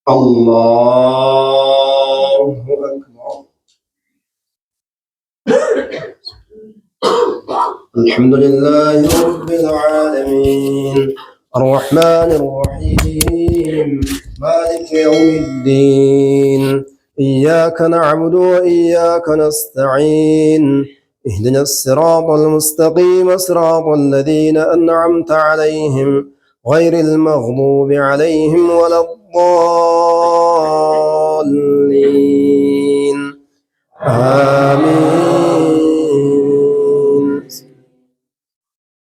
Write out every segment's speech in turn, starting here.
الله أكبر. الحمد لله رب العالمين الرحمن الرحيم مالك يوم الدين إياك نعبد وإياك نستعين اهدنا الصراط المستقيم صراط الذين أنعمت عليهم غير المغضوب عليهم ولا الضالين آمين.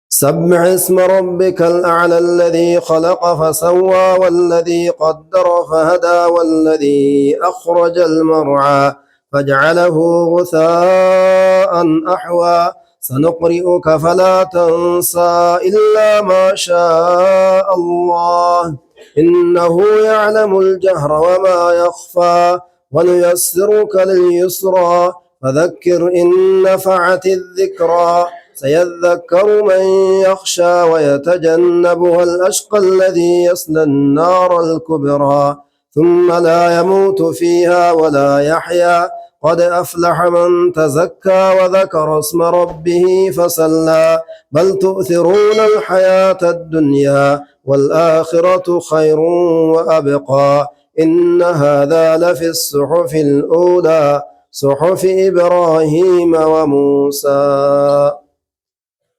سبح اسم ربك الأعلى الذي خلق فسوى والذي قدر فهدى والذي أخرج المرعى فاجعله غثاء أحوى سنقرئك فلا تنسى إلا ما شاء الله إنه يعلم الجهر وما يخفى ونيسرك لليسرى فذكر إن نفعت الذكرى سيذكر من يخشى ويتجنبها الأشقى الذي يصلى النار الكبرى ثم لا يموت فيها ولا يحيا قد أفلح من تزكى وذكر اسم ربه فصلى بل تؤثرون الحياة الدنيا والآخرة خير وأبقى إن هذا لفي الصحف الأولى صحف إبراهيم وموسى.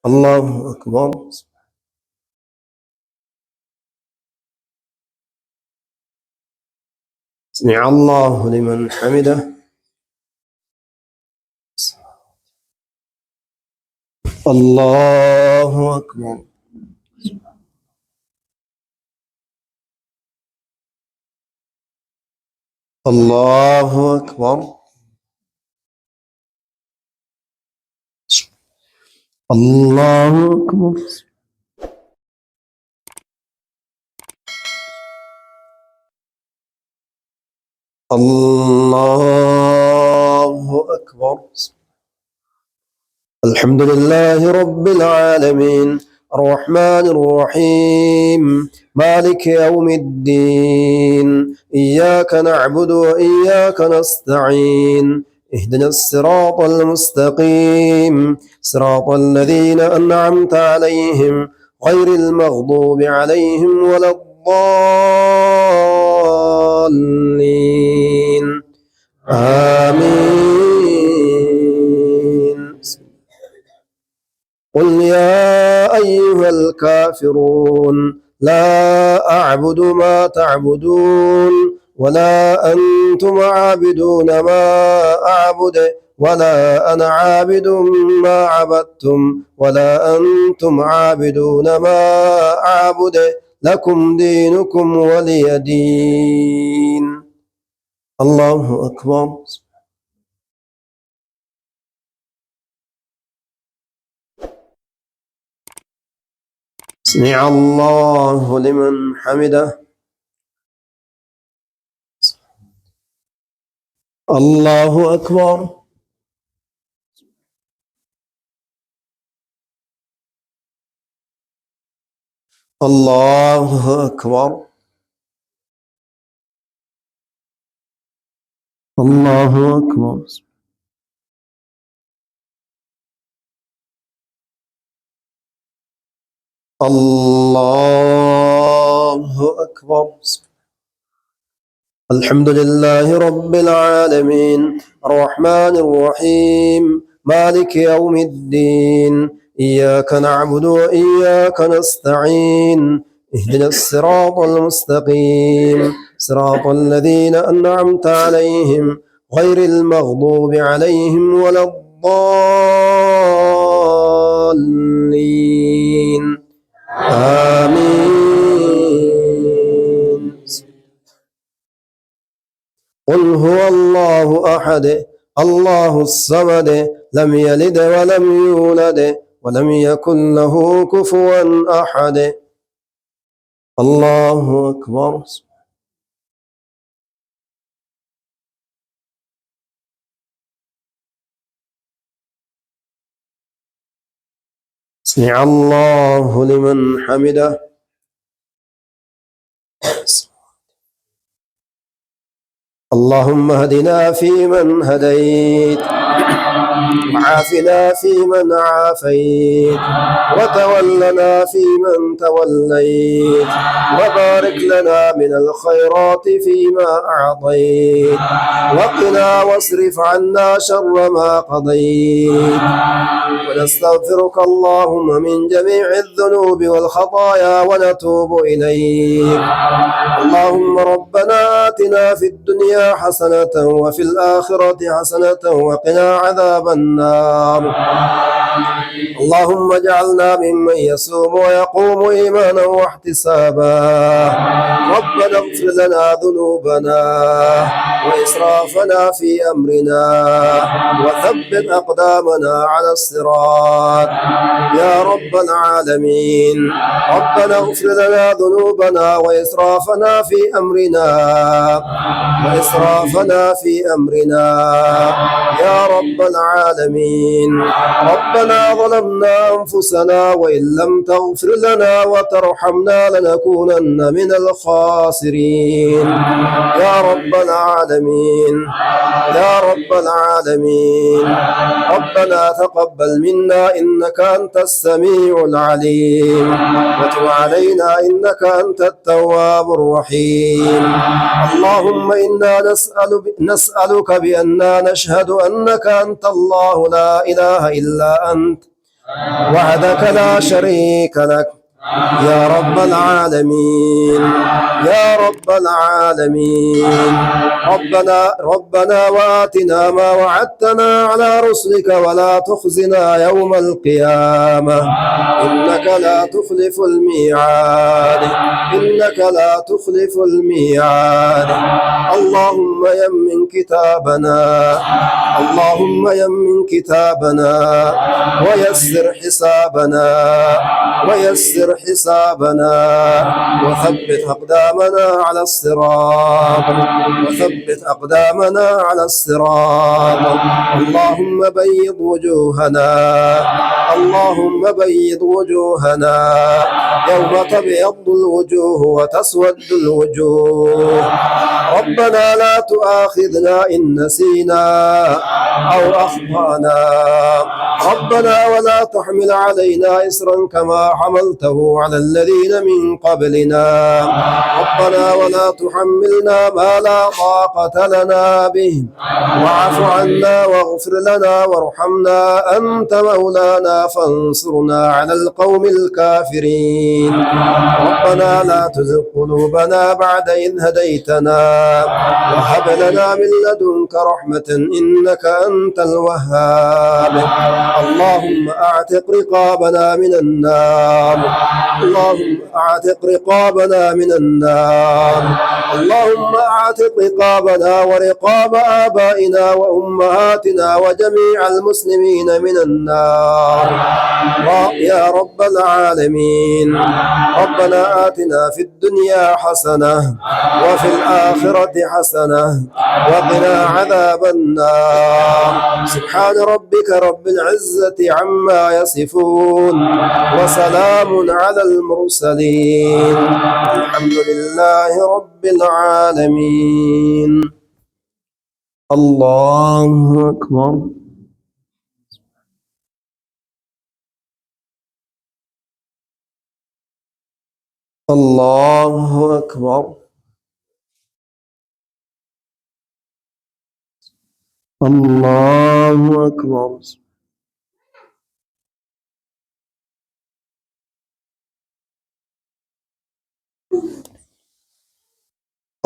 الله أكبر. سمع الله لمن حمده. الله أكبر. الله أكبر. الله أكبر. الله أكبر. الحمد لله رب العالمين الرحمن الرحيم مالك يوم الدين إياك نعبد وإياك نستعين اهدنا الصراط المستقيم صراط الذين أنعمت عليهم غير المغضوب عليهم ولا الضالين آمين. قل يا أيها الكافرون لا أعبد ما تعبدون ولا أنتم عابدون ما أعبد ولا أنا عابد ما عبدتم ولا أنتم عابدون ما أعبد لكم دينكم ولي دين. الله أكبر. سمع الله لمن حمده. الله أكبر. الله أكبر. الله أكبر. الله أكبر. الحمد لله رب العالمين الرحمن الرحيم مالك يوم الدين إياك نعبد وإياك نستعين اهدنا الصراط المستقيم صراط الذين أنعمت عليهم غير المغضوب عليهم ولا الضالين آمين. قل هو الله أحد الله الصمد لم يلد ولم يولد ولم يكن له كفوا أحد. الله أكبر. سمع الله لمن حمده. اللهم اهدنا فيمن هديت، وعافنا فيمن عافيت، وتولنا فيمن توليت، وبارك لنا من الخيرات فيما أعطيت، وقنا واصرف عنا شر ما قضيت. ونستغفرك اللهم من جميع الذنوب والخطايا ونتوب إليك. اللهم ربنا آتنا في الدنيا حسنة وفي الآخرة حسنة وقنا عذاب النار. اللهم اجعلنا ممن يصوم ويقوم إيمانا واحتسابا. ربنا اغفر لنا ذنوبنا وإسرافنا في أمرنا، وثبت أقدامنا على الصراط يا رب العالمين. ربنا اغفر لنا ذنوبنا وإسرافنا في أمرنا يا رب العالمين. ربنا ظلمنا أنفسنا وإن لم تغفر لنا وترحمنا لنكونن من الخاسرين يا رب العالمين. ربنا تقبل منا إنك أنت السميع العليم، وتب علينا إنك أنت التواب الرحيم. اللهم إنا نسألك بأننا نشهد أنك أنت الله لا إله إلا أنت وحدك لا شريك لك يا رب العالمين. ربنا وآتنا ما وعدتنا على رسلك ولا تخزنا يوم القيامة إنك لا تخلف الميعاد. اللهم يمن كتابنا ويسر حسابنا وثبت أقدامنا على الصراط. اللهم بيض وجوهنا يوم تبيض الوجوه وتسود الوجوه. ربنا لا تؤاخذنا إن نسينا أو أخطأنا. ربنا ولا تحمل علينا إصرا كما حملته على الذين من قبلنا. ربنا ولا تحملنا ما لا طاقة لنا به. واعف عنا واغفر لنا وارحمنا أنت مولانا فانصرنا على القوم الكافرين. ربنا لا تزغ قلوبنا بعد إذ هديتنا وهب لنا من لدنك رحمة إنك أنت الوهاب. اللهم أعتق رقابنا من النار. اللهم أعتق رقابنا ورقاب آبائنا وأمهاتنا وجميع المسلمين من النار يا رب العالمين. ربنا آتنا في الدنيا حسنة وفي الآخرة حسنة وقنا عذاب النار. سبحان ربك رب العزة عما يصفون وسلام على المرسلين الحمد لله رب العالمين. الله أكبر. الله أكبر. الله أكبر.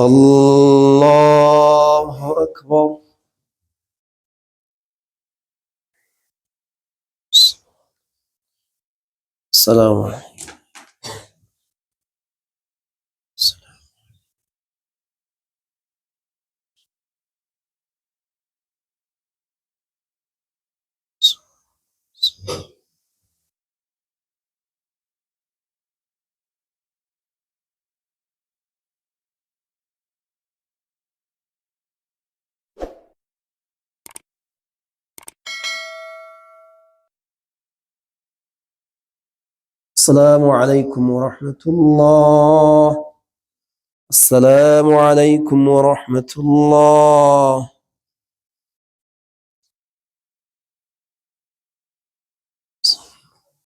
الله أكبر. السلام عليكم. السلام عليكم ورحمة الله. السلام عليكم ورحمة الله.